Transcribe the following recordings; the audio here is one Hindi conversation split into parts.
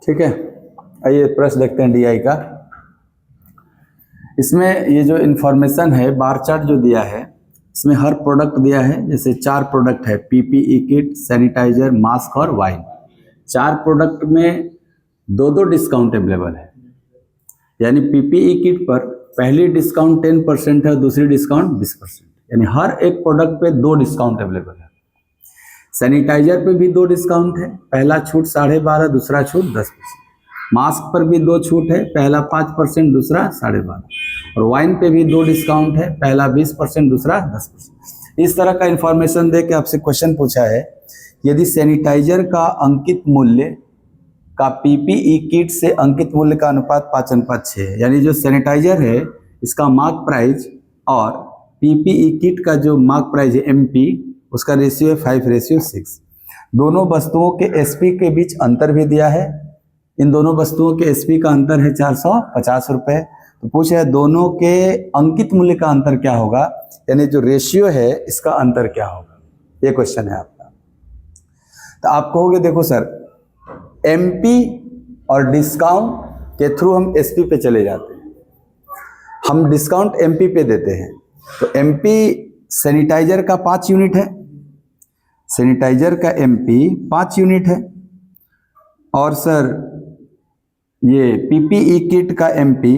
ठीक है, आइए प्रश्न देखते हैं डीआई का। इसमें ये जो इन्फॉर्मेशन है, बार चार्ट जो दिया है, इसमें हर प्रोडक्ट दिया है। जैसे 4 प्रोडक्ट है, पीपीई किट, सैनिटाइजर, मास्क और वाइन। 4 प्रोडक्ट में 2 डिस्काउंट अवेलेबल है। यानी पीपीई किट पर पहली डिस्काउंट 10% है और दूसरी डिस्काउंट 20%। यानी हर एक प्रोडक्ट पे 2 डिस्काउंट अवेलेबल है। सैनिटाइजर पे भी 2 डिस्काउंट है, पहला छूट 12.5%, दूसरा छूट 10%। मास्क पर भी 2 छूट है, पहला 5%, दूसरा 12.5%। और वाइन पे भी 2 डिस्काउंट है, पहला 20%, दूसरा 10%। इस तरह का इंफॉर्मेशन दे के आपसे क्वेश्चन पूछा है, यदि सैनिटाइजर का अंकित मूल्य का पीपीई किट से अंकित मूल्य का अनुपात 5:6 है। यानी जो सैनिटाइजर है इसका मार्क प्राइस और पीपीई किट का जो मार्क प्राइस है एमपी, उसका रेशियो है 5:6। दोनों वस्तुओं के एसपी के बीच अंतर भी दिया है। इन दोनों वस्तुओं के एसपी का अंतर है 450 रुपये। तो पूछ है दोनों के अंकित मूल्य का अंतर क्या होगा, यानी जो रेशियो है इसका अंतर क्या होगा, ये क्वेश्चन है आपका। तो आप कहोगे देखो सर, एमपी और डिस्काउंट के थ्रू हम एसपी पे चले जाते हैं, हम डिस्काउंट एमपी पे देते हैं। तो एमपी सैनिटाइजर का 5 यूनिट है, सैनिटाइजर का एमपी 5 यूनिट है। और सर ये पीपीई किट का एमपी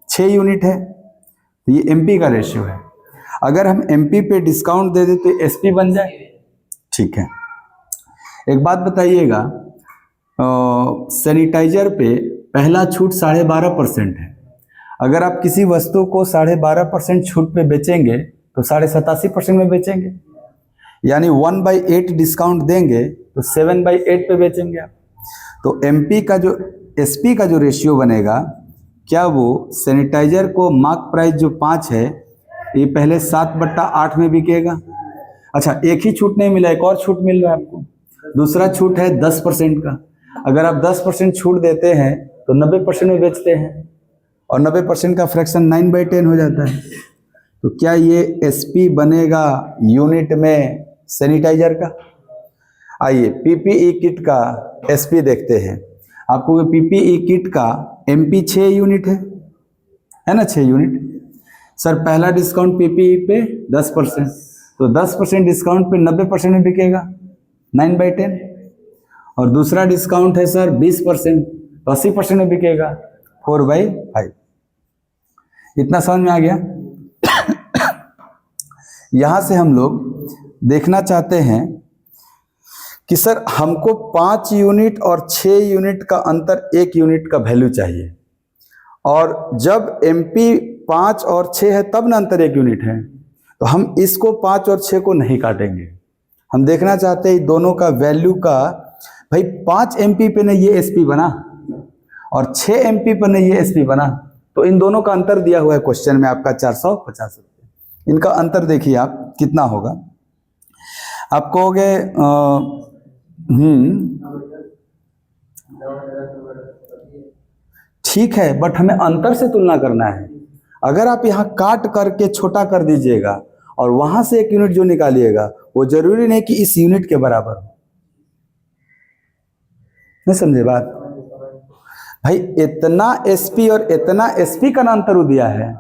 6 यूनिट है। तो ये एमपी का रेशियो है। अगर हम एमपी पे डिस्काउंट दे दें तो एसपी बन जाए। ठीक है, एक बात बताइएगा, सैनिटाइजर पे पहला छूट 12.5% है। अगर आप किसी वस्तु को 12.5% छूट पे बेचेंगे तो 87.5% में बेचेंगे। यानी 1/8 डिस्काउंट देंगे तो 7/8 पे बेचेंगे आप। तो एमपी का जो एसपी का जो रेशियो बनेगा, क्या वो सैनिटाइजर को मार्क प्राइस जो 5 है, ये पहले 7/8 में बिकेगा। अच्छा, एक ही छूट नहीं मिला, एक और छूट मिल रहा है आपको। दूसरा छूट है 10% का। अगर आप 10% छूट देते हैं तो 90% में बेचते हैं, और 90% का फ्रैक्शन 9/10 हो जाता है। तो क्या ये एसपी बनेगा यूनिट में सैनिटाइजर का? आइए पीपीई किट का एसपी देखते हैं। आपको पीपीई किट का एमपी 6 यूनिट है ना, 6 यूनिट। सर पहला डिस्काउंट पीपीई पे 10%, तो 10% डिस्काउंट पे 90% में बिकेगा, 9/10। और दूसरा डिस्काउंट है सर 20%, तो 80% में बिकेगा, 4/5। इतना समझ में आ गया? यहां से हम लोग देखना चाहते हैं कि सर हमको 5 यूनिट और 6 यूनिट का अंतर 1 यूनिट का वैल्यू चाहिए। और जब एमपी 5 और 6 है तब ना अंतर 1 यूनिट है, तो हम इसको 5 और 6 को नहीं काटेंगे। हम देखना चाहते हैं दोनों का वैल्यू का, भाई 5 एमपी पे ने ये एसपी बना और 6 एमपी पर ने ये एसपी बना, तो इन दोनों का अंतर दिया हुआ है क्वेश्चन में आपका 450 रुपये। इनका अंतर देखिए आप कितना होगा। आप कहोगे ठीक है, बट हमें अंतर से तुलना करना है। अगर आप यहाँ काट करके छोटा कर दीजिएगा और वहां से 1 यूनिट जो निकालिएगा, वो जरूरी नहीं कि इस यूनिट के बराबर हो। नहीं समझे बात? भाई इतना एसपी और इतना एसपी का अंतर दिया है,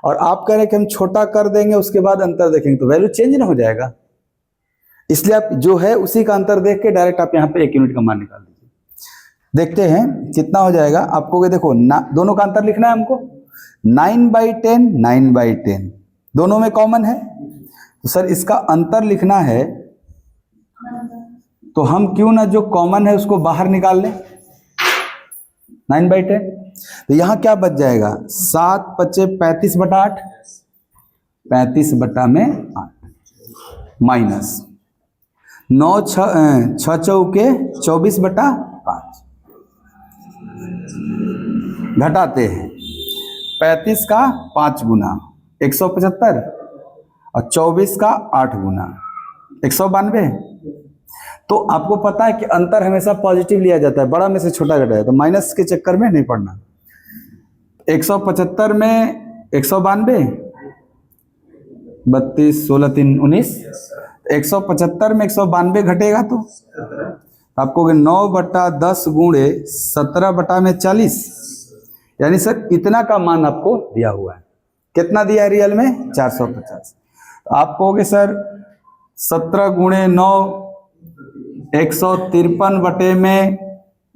और आप कह रहे हैं कि हम छोटा कर देंगे उसके बाद अंतर देखेंगे, तो वैल्यू चेंज ना हो जाएगा। इसलिए आप जो है उसी का अंतर देख के डायरेक्ट आप यहाँ पे 1 यूनिट का मान निकाल दीजिए। देखते हैं कितना हो जाएगा। आपको देखो दोनों का अंतर लिखना है हमको। 9/10, 9/10 दोनों में कॉमन है, तो सर इसका अंतर लिखना है, तो हम क्यों ना जो कॉमन है उसको बाहर निकाल लें, 9/10। तो यहाँ क्या बच जाएगा, 7×5 35/8, 35/8 माइनस 9×6 = 24/5। घटाते हैं 35 का 5 गुना 175 और 24 का 8 गुना 192। तो आपको पता है कि अंतर हमेशा पॉजिटिव लिया जाता है, बड़ा में से छोटा घटाया, तो माइनस के चक्कर में नहीं पड़ना। 175 में 192, 32 16 3 19, 175 में 192 घटेगा तो आपको 9/10 गुणे 17/40, यानी सर इतना का मान आपको दिया हुआ है। कितना दिया है रियल में? 450। तो आप कहोगे सर 17 गुणे 9 153 बटे में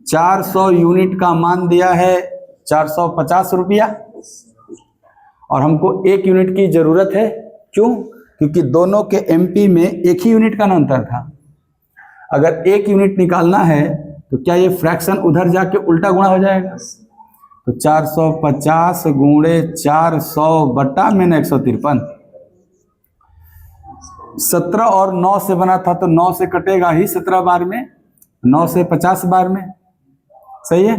400 यूनिट का मान दिया है 450 रुपया, और हमको 1 यूनिट की जरूरत है। क्यों? क्योंकि दोनों के एमपी में 1 ही यूनिट का अंतर था। अगर 1 यूनिट निकालना है तो क्या ये फ्रैक्शन उधर जाके उल्टा गुणा हो जाएगा? तो 450 गुणे 400 बटा में 153, 17 और 9 से बना था तो 9 से कटेगा ही 17 बार में, 9 से 50 बार में, सही है।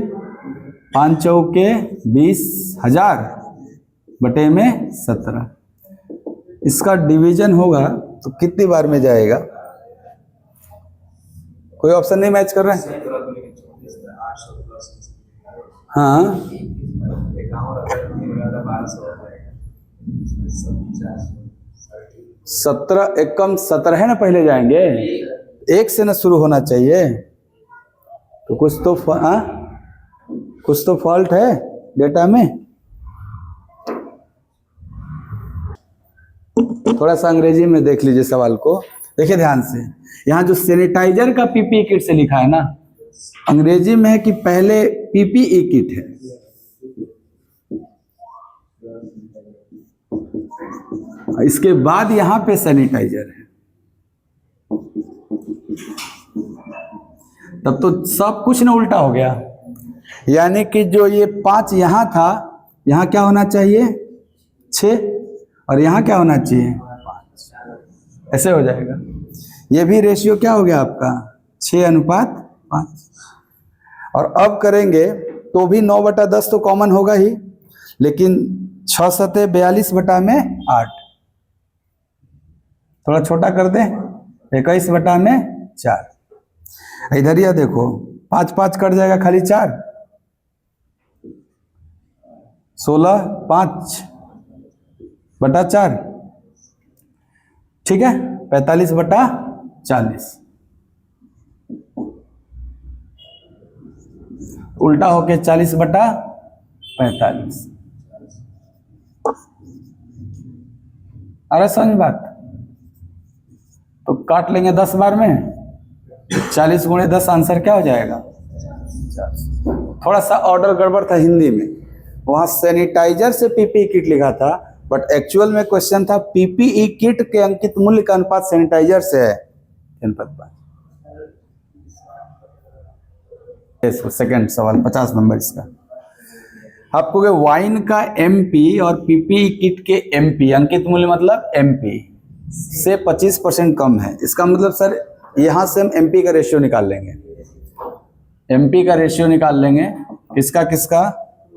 5 चौके 20,000 बटे में 17, इसका डिवीजन होगा तो कितनी बार में जाएगा? कोई ऑप्शन नहीं मैच कर रहा है? हाँ, 17 एकम 17 है ना, पहले जाएंगे 1 से ना शुरू होना चाहिए। तो कुछ तो फॉल्ट है डेटा में। थोड़ा सा अंग्रेजी में देख लीजिए सवाल को, देखिए ध्यान से। यहाँ जो सैनिटाइजर का पीपीई किट से लिखा है ना, अंग्रेजी में है कि पहले पीपीई किट है, इसके बाद यहाँ पे सैनिटाइजर है, तब तो सब कुछ ना उल्टा हो गया। यानी कि जो ये 5 यहाँ था, यहाँ क्या होना चाहिए? 6, और यहाँ क्या होना चाहिए? 5। ऐसे हो जाएगा। ये भी रेशियो क्या हो गया आपका? 6:5। और अब करेंगे तो भी 9/10 तो कॉमन होगा ही, लेकिन 6 सते 42 बटा में 8, थोड़ा छोटा कर दें, 21 बटा में 4। इधर यह देखो 5 5 कट जाएगा, खाली 4, 16 5 बटा 4, ठीक है, 45 बटा 40। उल्टा होके 40 बटा 45। अरे समझ बात? तो काट लेंगे 10 बार में, 40 गुणे 10 आंसर क्या हो जाएगा? 40। थोड़ा सा ऑर्डर गड़बड़ था हिंदी में, वहां सैनिटाइजर से पीपीई किट लिखा था, बट एक्चुअल में क्वेश्चन था पीपीई किट के अंकित मूल्य का अनुपात सैनिटाइजर से है 3:5। सेकंड सवाल 50 नंबर इसका। आपको वाइन का एमपी और पीपीई किट के एमपी, अंकित मूल्य मतलब एमपी से 25% कम है। इसका मतलब सर यहां से हम एमपी का रेशियो निकाल लेंगे, एमपी का रेशियो निकाल लेंगे। किसका किसका?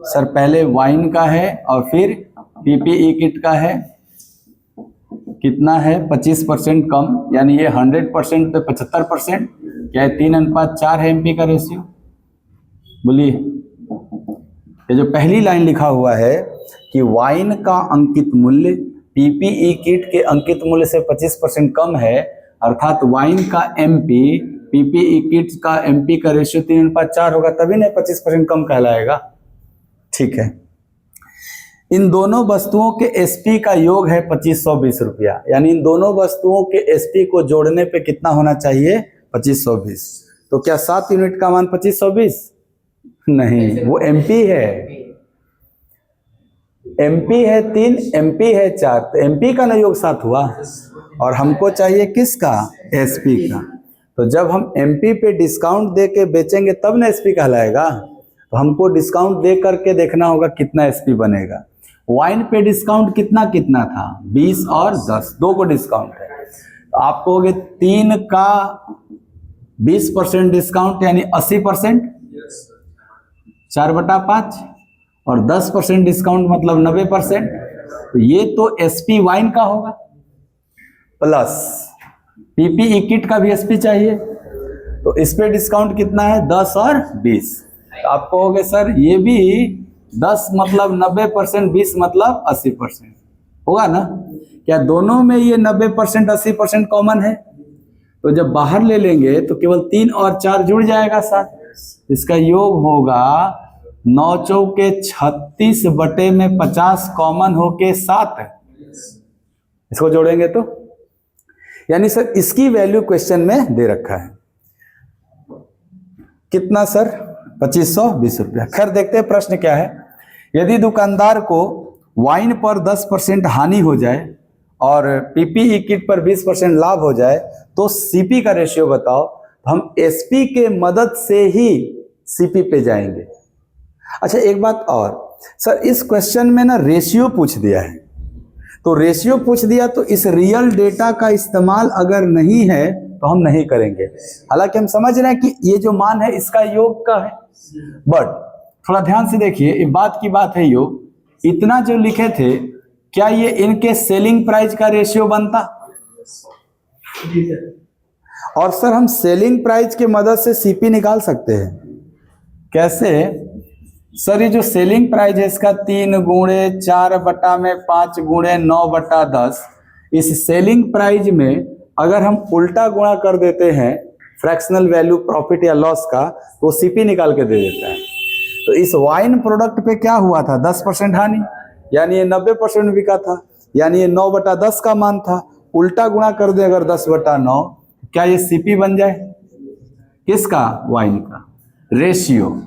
सर पहले वाइन का है और फिर पीपीई किट का है। कितना है? 25% कम, यानी ये 100% पे 75%, क्या है 3:4 है एमपी का रेशियो? बोलिए। ये जो पहली लाइन लिखा हुआ है कि वाइन का अंकित मूल्य पीपीई किट के अंकित मूल्य से 25% कम है, अर्थात वाइन का एमपी पीपीई किट का एमपी का रेशियो 3:4 होगा, तभी ना 25% कम कहलाएगा। ठीक है, इन दोनों वस्तुओं के एसपी का योग है 2520 रुपया, यानी इन दोनों वस्तुओं के एसपी को जोड़ने पे कितना होना चाहिए? 2520। तो क्या 7 यूनिट का मान 2520? नहीं, वो एमपी है। एमपी है 3, एमपी है 4, तो एमपी का ना योग 7 हुआ, और हमको चाहिए किसका? एसपी का। तो जब हम एमपी पे डिस्काउंट दे के बेचेंगे तब ना एसपी कहलाएगा। तो हमको डिस्काउंट दे करके देखना होगा कितना एसपी बनेगा। वाइन पे डिस्काउंट कितना कितना था? 20 और 10, 2 को डिस्काउंट है। तो आप कहोगे 3 का 20% डिस्काउंट यानी 80%, 4/5, और 10% डिस्काउंट मतलब 90%। तो ये तो एसपी वाइन का होगा, प्लस पीपीई किट का भी एसपी चाहिए। तो इस पे डिस्काउंट कितना है? 10 और 20। तो आप कहोगे सर ये भी 10 मतलब 90%, 20 मतलब 80% होगा ना? क्या दोनों में ये 90% 80% कॉमन है? तो जब बाहर ले लेंगे तो केवल 3 और 4 जुड़ जाएगा 7, इसका योग होगा 9 चौके 36 बटे में 50 कॉमन होके 7, इसको जोड़ेंगे तो यानी सर इसकी वैल्यू क्वेश्चन में दे रखा है कितना सर 2520 रुपया। खैर देखते हैं प्रश्न क्या है। यदि दुकानदार को वाइन पर 10% हानि हो जाए और पीपीई किट पर 20% लाभ हो जाए तो सीपी का रेशियो बताओ। हम एसपी के मदद से ही सीपी पे जाएंगे। अच्छा एक बात और सर, इस क्वेश्चन में ना रेशियो पूछ दिया है, तो रेशियो पूछ दिया तो इस रियल डेटा का इस्तेमाल अगर नहीं है तो हम नहीं करेंगे। हालांकि हम समझ रहे हैं कि ये जो मान है इसका योग का है, बट थोड़ा ध्यान से देखिए, ये बात की बात है योग, इतना जो लिखे थे क्या ये इनके सेलिंग प्राइस का रेशियो बनता? और सर हम सेलिंग प्राइस की मदद से सीपी निकाल सकते हैं। कैसे सर? ये जो सेलिंग प्राइस है इसका 3 गुणे 4 बटा में 5 गुणे 9 बटा 10, इस सेलिंग प्राइस में अगर हम उल्टा गुणा कर देते हैं फ्रैक्शनल वैल्यू प्रॉफिट या लॉस का, तो सीपी निकाल के दे देता है। तो इस वाइन प्रोडक्ट पे क्या हुआ था? 10% हानि, यानी ये 90% में बिका था, यानी ये 9 बटा 10 का मान था। उल्टा गुणा कर दे अगर 10 बटा 9, क्या ये सीपी बन जाए? किसका? वाइन का। रेशियो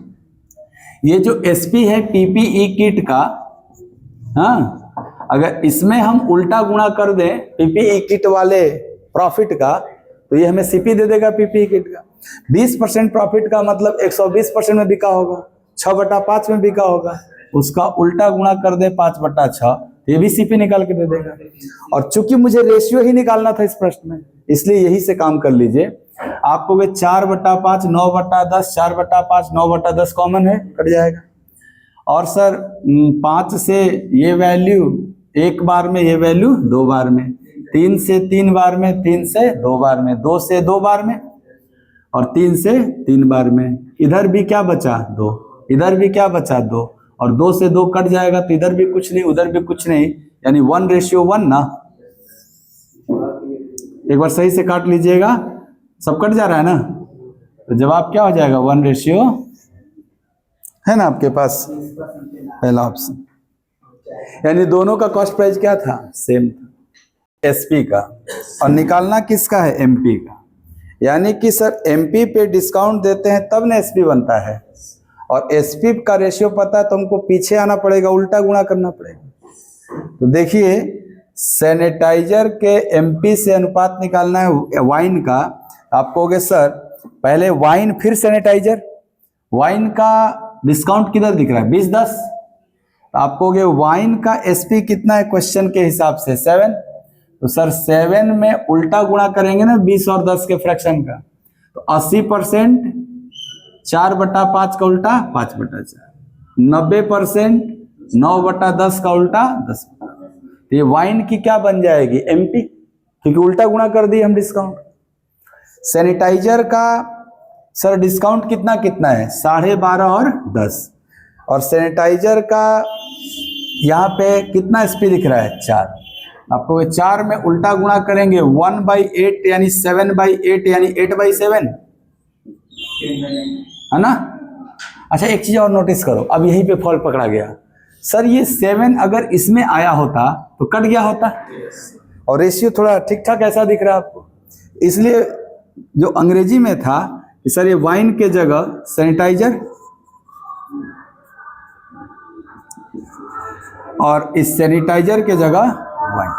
ये जो एसपी है पीपीई किट का, हाँ, अगर इसमें हम उल्टा गुणा कर दें पीपीई किट वाले प्रॉफिट का, तो ये हमें सीपी दे देगा पीपीई किट का। 20% प्रॉफिट का मतलब 120% में बिका होगा, 6 बटा 5 में बिका होगा, उसका उल्टा गुणा कर दे 5 बटा 6, ये भी सीपी निकाल के दे देगा। और चूंकि मुझे रेशियो ही निकालना था इस प्रश्न में, इसलिए यही से काम कर लीजिए। आपको वे 4 बटा 5 9 बटा 10, 4 बटा 5 9 बटा 10 कॉमन है, कट जाएगा। और सर 5 से ये वैल्यू एक बार में, ये वैल्यू 2 बार में, 3 से 3 बार में, 3 से 2 बार में, 2 से 2 बार में, और 3 से 3 बार में। इधर भी क्या बचा? 2, इधर भी क्या बचा? 2, और 2 से 2 कट जाएगा तो इधर भी कुछ नहीं उधर भी कुछ नहीं, यानी 1:1 ना। एक बार सही से काट लीजिएगा, सब कट जा रहा है ना, तो जवाब क्या हो जाएगा? 1:, है ना आपके पास पहला ऑप्शन। यानी दोनों का कॉस्ट प्राइस क्या था? सेम था, एसपी का। और निकालना किसका है? एमपी का। यानी कि सर एमपी पे डिस्काउंट देते हैं तब ना एसपी बनता है, और एसपी का रेशियो पता है तो हमको पीछे आना पड़ेगा, उल्टा गुणा करना पड़ेगा। तो देखिए सैनिटाइजर के एमपी से अनुपात निकालना है वाइन का। आप कहोगे सर पहले वाइन फिर सैनिटाइजर, वाइन का डिस्काउंट किधर दिख रहा है? 20-10। आप कहोगे वाइन का एसपी कितना है क्वेश्चन के हिसाब से? 7। तो सर 7 में उल्टा गुणा करेंगे ना 20 और 10 के फ्रैक्शन का, तो 80%, 4 बटा 5 का उल्टा 5 बटा 4, 90%, 9 बटा 10 का उल्टा 10 बटा। तो ये वाइन की क्या बन जाएगी? एमपी, क्योंकि उल्टा गुणा कर दिए हम डिस्काउंट। सैनिटाइजर का सर डिस्काउंट कितना कितना है? 12.5 और 10, और सैनिटाइजर का यहाँ पे कितना एसपी दिख रहा है? 4। आपको 4 में उल्टा गुणा करेंगे 1/8 यानी 7/8 यानी 8/7, है ना। अच्छा एक चीज और नोटिस करो, अब यहीं पे फॉल्ट पकड़ा गया। सर ये 7 अगर इसमें आया होता तो कट गया होता, और रेशियो थोड़ा ठीक ठाक ऐसा दिख रहा है आपको, इसलिए जो अंग्रेजी में था कि सर ये वाइन के जगह सैनिटाइजर, और इस सैनिटाइजर के जगह वाइन।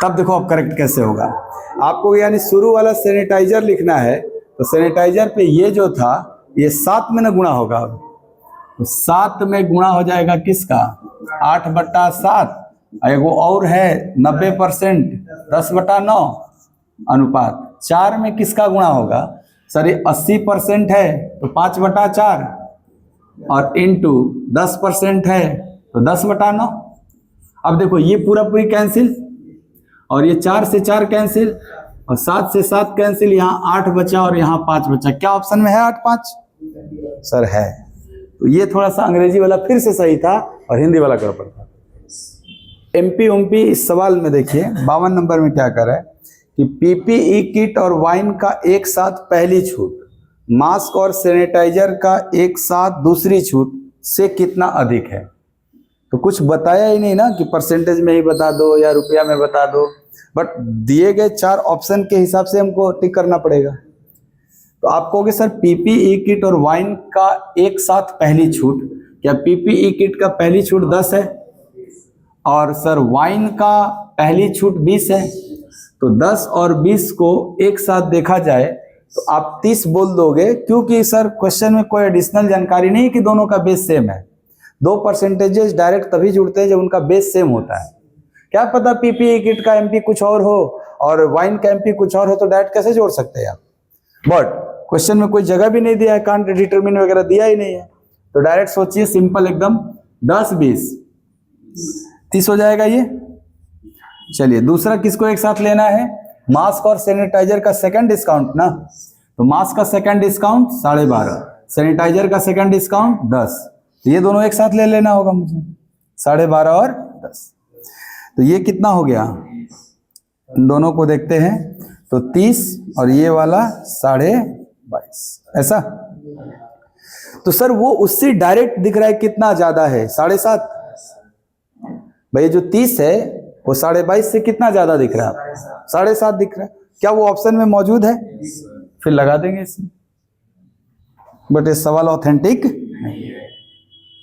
तब देखो अब करेक्ट कैसे होगा आपको, यानी शुरू वाला सैनिटाइजर लिखना है तो सैनिटाइजर पे ये जो था ये 7 में ना गुणा होगा, तो 7 में गुणा हो जाएगा किसका? 8 बटा 7, एगो और है 90%, 10 बटा 9 अनुपात। 4 में किसका गुणा होगा? सर ये 80% है तो 5 बटा 4, और इंटू 10% है तो 10 बटा 9। अब देखो ये पूरा पूरी कैंसिल, और ये 4 से 4 कैंसिल, और 7 से 7 कैंसिल, यहाँ 8 बचा और यहाँ 5 बचा। क्या ऑप्शन में है? 8 5 सर है। तो ये थोड़ा सा अंग्रेजी वाला फिर से सही था और हिंदी वाला गड़बड़ था। एमपी उमपी इस सवाल में देखिए 52 नंबर में क्या कर रहा है कि पीपीई किट और वाइन का एक साथ पहली छूट, मास्क और सैनिटाइजर का एक साथ दूसरी छूट से कितना अधिक है। तो कुछ बताया ही नहीं ना कि परसेंटेज में ही बता दो या रुपया में बता दो, बट दिए गए 4 ऑप्शन के हिसाब से हमको टिक करना पड़ेगा। तो आप कहोगे सर पीपीई किट और वाइन का एक साथ पहली छूट, क्या पीपीई किट का पहली छूट 10 है और सर वाइन का पहली छूट 20 है, तो 10 और 20 को एक साथ देखा जाए तो आप 30 बोल दोगे, क्योंकि सर क्वेश्चन में कोई एडिशनल जानकारी नहीं कि दोनों का बेस सेम है। 2 परसेंटेजेस डायरेक्ट तभी जुड़ते हैं जब उनका बेस सेम होता है। क्या पता पीपीई किट का एमपी कुछ और हो और वाइन का एमपी कुछ और हो, तो डायरेक्ट कैसे जोड़ सकते हैं आप। बट क्वेश्चन में कोई जगह भी नहीं दिया है, कांट डिटरमिन वगैरह दिया ही नहीं है, तो डायरेक्ट सोचिए सिंपल एकदम 10 20 30 हो जाएगा ये। चलिए दूसरा किसको एक साथ लेना है, मास्क और सैनिटाइजर का सेकंड डिस्काउंट ना, तो मास्क का सेकंड डिस्काउंट 12.5, सैनिटाइजर का सेकंड डिस्काउंट 10, तो ये दोनों एक साथ ले लेना होगा मुझे, 12.5 और 10। तो ये कितना हो गया, इन दोनों को देखते हैं तो 30 और ये वाला 22.5, ऐसा। तो सर वो उससे डायरेक्ट दिख रहा है कितना ज्यादा है, 7.5। भाई जो 30 है वो 22.5 से कितना ज्यादा दिख रहा है, 7.5 दिख रहा है। क्या वो ऑप्शन में मौजूद है, फिर लगा देंगे इसमें, बट ये सवाल ऑथेंटिक नहीं है,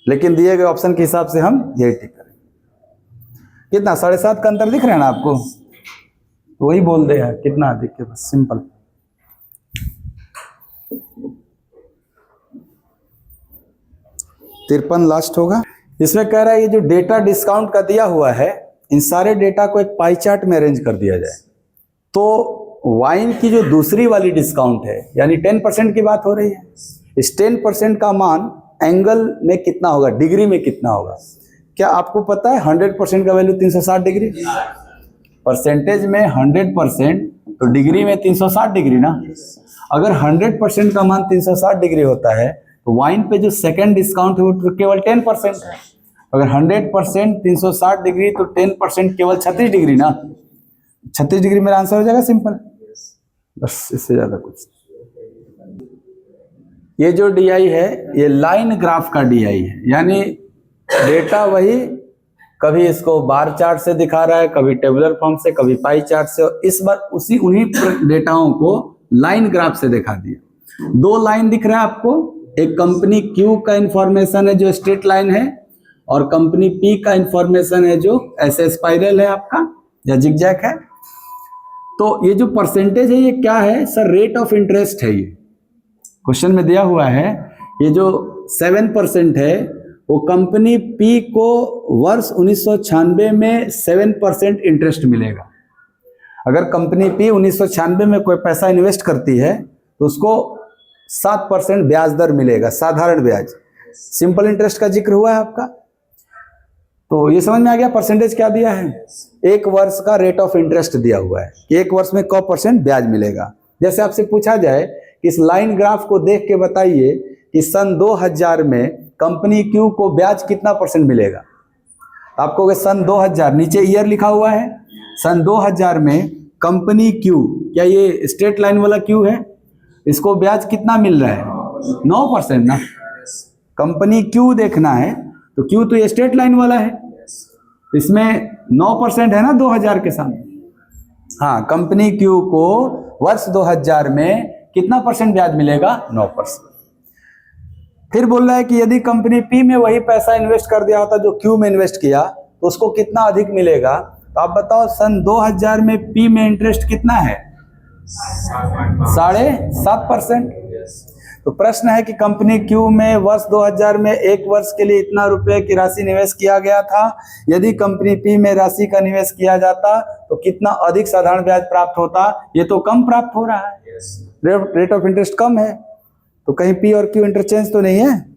लेकिन दिए गए ऑप्शन के हिसाब से हम यही टिक करेंगे। कितना 7.5 का अंतर दिख रहा है ना आपको, तो वही बोल दे है कितना अधिक है, बस सिंपल। तिरपन लास्ट होगा। इसमें कह रहा है ये जो डेटा डिस्काउंट का दिया हुआ है, इन सारे डेटा को एक पाई चार्ट में अरेंज कर दिया जाए। तो वाइन की जो दूसरी वाली डिस्काउंट है, यानी 10% की बात हो रही है, इस 10% का मान एंगल में कितना होगा, डिग्री में कितना होगा। क्या आपको पता है 100% का वैल्यू 360 डिग्री, परसेंटेज में 100% तो डिग्री में 360 डिग्री ना। अगर 100% का मान 360 डिग्री होता है तो वाइन पे जो सेकंड डिस्काउंट है वो केवल 10% है। अगर 100% 360 डिग्री तो 10% केवल 36 डिग्री ना। 36 डिग्री मेरा आंसर हो जाएगा, सिंपल, बस इससे ज्यादा कुछ। ये जो DI है ये लाइन ग्राफ का DI है, यानी डेटा वही, कभी इसको बार चार्ट से दिखा रहा है, कभी टेबुलर फॉर्म से, कभी पाई चार्ट से, और इस बार उन्हीं डेटाओं को लाइन ग्राफ से दिखा दिया। 2 लाइन दिख रहा है आपको, एक कंपनी Q का इंफॉर्मेशन है जो स्ट्रेट लाइन है, और कंपनी P का इंफॉर्मेशन है जो ऐसे स्पाइरल है आपका या जिगजैग है। तो ये जो परसेंटेज है ये क्या है सर, रेट ऑफ इंटरेस्ट है। ये क्वेश्चन में दिया हुआ है, ये जो 7% है वो कंपनी P को वर्ष 1996 में 7% इंटरेस्ट मिलेगा। अगर कंपनी P 1996 में कोई पैसा इन्वेस्ट करती है तो उसको 7% ब्याज दर मिलेगा, साधारण ब्याज, सिंपल इंटरेस्ट का जिक्र हुआ है आपका। तो ये समझ में आ गया परसेंटेज क्या दिया है, 1 वर्ष का रेट ऑफ इंटरेस्ट दिया हुआ है कि 1 वर्ष में % ब्याज मिलेगा। जैसे आपसे पूछा जाए कि इस लाइन ग्राफ को देख के बताइए कि सन 2000 में कंपनी Q को ब्याज कितना % मिलेगा। आपको सन 2000, नीचे ईयर लिखा हुआ है, सन 2000 में कंपनी Q, क्या ये स्ट्रेट लाइन वाला Q है, इसको ब्याज कितना मिल रहा है, 9% ना। कंपनी Q देखना है तो Q तो ये स्ट्रेट लाइन वाला है, इसमें 9% है ना 2000 के सामने। हाँ, कंपनी Q को वर्ष 2000 में कितना % ब्याज मिलेगा, 9%। फिर बोल रहा है कि यदि कंपनी P में वही पैसा इन्वेस्ट कर दिया होता जो Q में इन्वेस्ट किया तो उसको कितना अधिक मिलेगा। तो आप बताओ सन 2000 में P में इंटरेस्ट कितना है, 7.5%। तो प्रश्न है कि कंपनी Q में वर्ष 2000 में 1 वर्ष के लिए इतना रुपए की राशि निवेश किया गया था, यदि कंपनी P में राशि का निवेश किया जाता तो कितना अधिक साधारण ब्याज प्राप्त होता। ये तो कम प्राप्त हो रहा है, रेट ऑफ इंटरेस्ट कम है, तो कहीं P और Q इंटरचेंज तो नहीं है।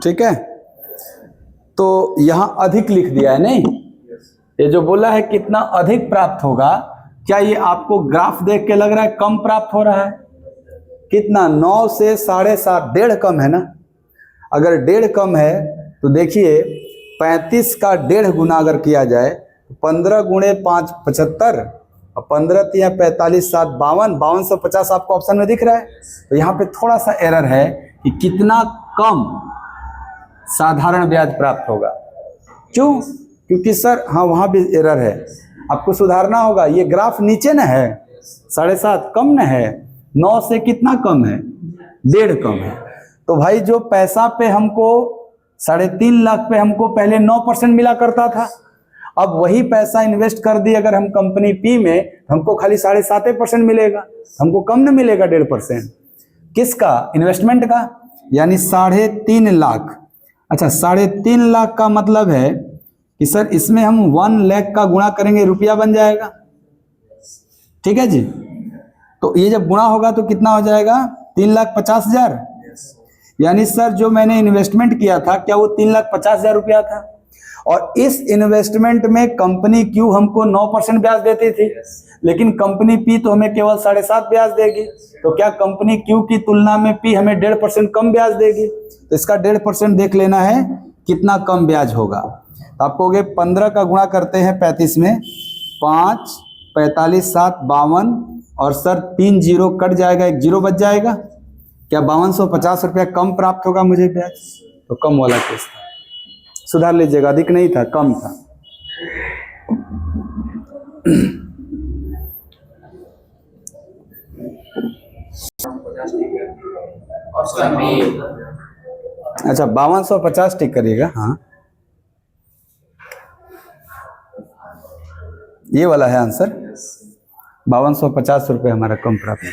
ठीक है, तो यहां अधिक लिख दिया है, नहीं, ये जो बोला है कितना अधिक प्राप्त होगा, क्या ये आपको ग्राफ देख के लग रहा है कम प्राप्त हो रहा है, कितना 9 से 7.5, 1.5 कम है ना। अगर 1.5 कम है तो देखिए 35 का 1.5 गुना अगर किया जाए तो 15 गुणे 5 75 और 15 तिया 45 7 52, 5250 आपको ऑप्शन में दिख रहा है। तो यहाँ पे थोड़ा सा एरर है कि कितना कम साधारण ब्याज प्राप्त होगा। क्यों? क्योंकि सर हाँ वहाँ भी एरर है, आपको सुधारना होगा। ये ग्राफ नीचे न है, 7.5 कम न है, 9 से कितना कम है, 1.5 कम है। तो भाई जो पैसा पे हमको 3.5 लाख पे हमको पहले 9% मिला करता था, अब वही पैसा इन्वेस्ट कर दिए अगर हम कंपनी पी में, हमको खाली 7.5% मिलेगा, हमको कम न मिलेगा 1.5%। किसका? इन्वेस्टमेंट का, यानी 3.5 लाख। अच्छा 3.5 लाख का मतलब है कि सर इसमें हम 1 लाख का गुणा करेंगे, रुपया बन जाएगा। ठीक है जी। तो ये जब गुणा होगा तो कितना हो जाएगा? 3,50,000। यानी सर जो मैंने इन्वेस्टमेंट किया था क्या वो 3,50,000 रुपया था? और इस इन्वेस्टमेंट में कंपनी क्यू हमको 9% ब्याज देती थी, लेकिन कंपनी पी तो हमें केवल 7.5 ब्याज देगी। तो क्या कंपनी क्यू की तुलना में पी हमें 1.5% कम ब्याज देगी? तो इसका 1.5% देख लेना है कितना कम ब्याज होगा। तो आप कहोगे 15 का गुणा करते हैं 35 में, 5 45 7 52 और सर 3 जीरो कट जाएगा, 1 जीरो बच जाएगा। क्या 5250 रुपया कम प्राप्त होगा मुझे ब्याज? तो कम वाला केस था, सुधार लीजिएगा, अधिक नहीं था, कम था। अच्छा 5250 टिक करिएगा। हाँ ये वाला है आंसर, 5250 रुपये हमारा कम प्राप्त है।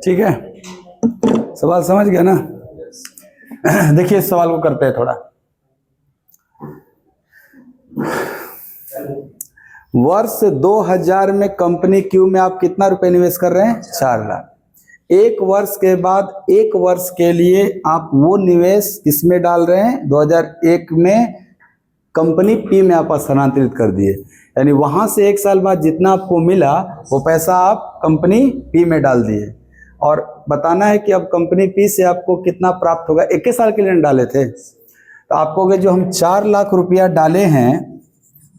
ठीक है, सवाल समझ गया ना? देखिए इस सवाल को करते हैं थोड़ा। वर्ष 2000 में कंपनी क्यू में आप कितना रुपए निवेश कर रहे हैं? 4 लाख। एक वर्ष के बाद 1 वर्ष के लिए आप वो निवेश किसमें डाल रहे हैं? 2001 में कंपनी पी में आप स्थानांतरित कर दिए, यानी वहां से 1 साल बाद जितना आपको मिला वो पैसा आप कंपनी पी में डाल दिए। और बताना है कि अब कंपनी पी से आपको कितना प्राप्त होगा। 1 साल के लिए डाले थे, तो आपको जो हम 4 लाख रुपया डाले हैं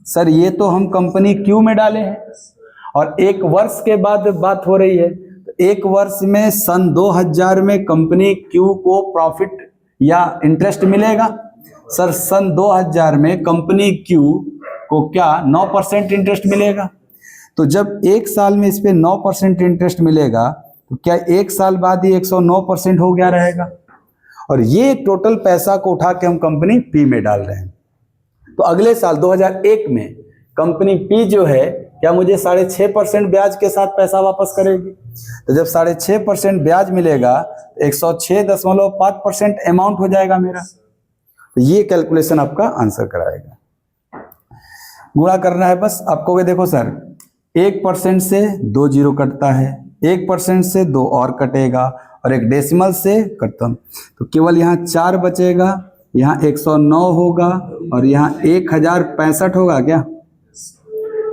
सर, ये तो हम कंपनी क्यू में डाले हैं, और 1 वर्ष के बाद बात हो रही है। तो 1 वर्ष में सन 2000 में कंपनी क्यू को प्रॉफिट या इंटरेस्ट मिलेगा। सर सन 2000 में कंपनी क्यू को क्या 9% इंटरेस्ट मिलेगा। तो जब 1 साल में इस पे 9% इंटरेस्ट मिलेगा तो क्या 1 साल बाद ही 109% हो गया रहेगा। और ये टोटल पैसा को उठा के हम कंपनी पी में डाल रहे हैं। तो अगले साल 2001 में कंपनी पी जो है क्या मुझे 6.5% ब्याज के साथ पैसा वापस करेगी। तो जब 6.5% ब्याज मिलेगा तो 106.5% अमाउंट हो जाएगा मेरा। तो ये कैलकुलेशन आपका आंसर कराएगा। गुणा करना है बस आपको। देखो सर 1% से 2 जीरो कटता है, 1% से 2 और कटेगा और एक डेसिमल से खत्म। तो केवल यहाँ 4 बचेगा, यहाँ 109 होगा और यहाँ 1065 होगा क्या।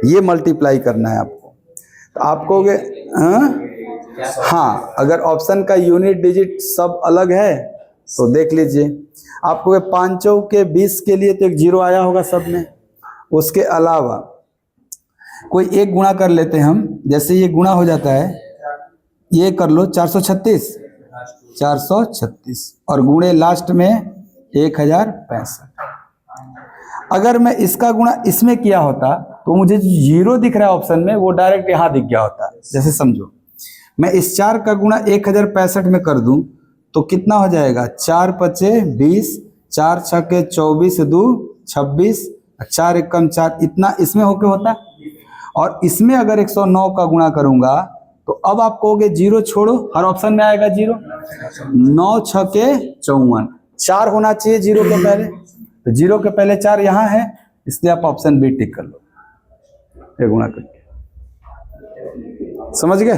ये मल्टीप्लाई करना है आपको। तो आपको हाँ, अगर ऑप्शन का यूनिट डिजिट सब अलग है तो देख लीजिए। आपको 5 के 20 के लिए तो एक जीरो आया होगा सब में। उसके अलावा कोई एक गुणा कर लेते हैं हम। जैसे ये गुणा हो जाता है, ये कर लो 436 और गुणे लास्ट में 1065। अगर मैं इसका गुणा इसमें किया होता तो मुझे जो जीरो दिख रहा है ऑप्शन में वो डायरेक्ट यहाँ दिख गया होता। जैसे समझो मैं इस 4 का गुणा 1065 में कर दूं तो कितना हो जाएगा, 4 पचे 20, 4 छके 24, 2 26, 4 एकम 4, इतना इसमें होके होता। और इसमें अगर 109 का गुणा करूंगा तो अब आप कहोगे जीरो छोड़ो, हर ऑप्शन में आएगा जीरो। 9 छके 54, 4 होना चाहिए जीरो के पहले, तो जीरो के पहले 4 यहाँ है, इसलिए आप ऑप्शन बी टिक कर लो, ये गुणा करके। समझ गए।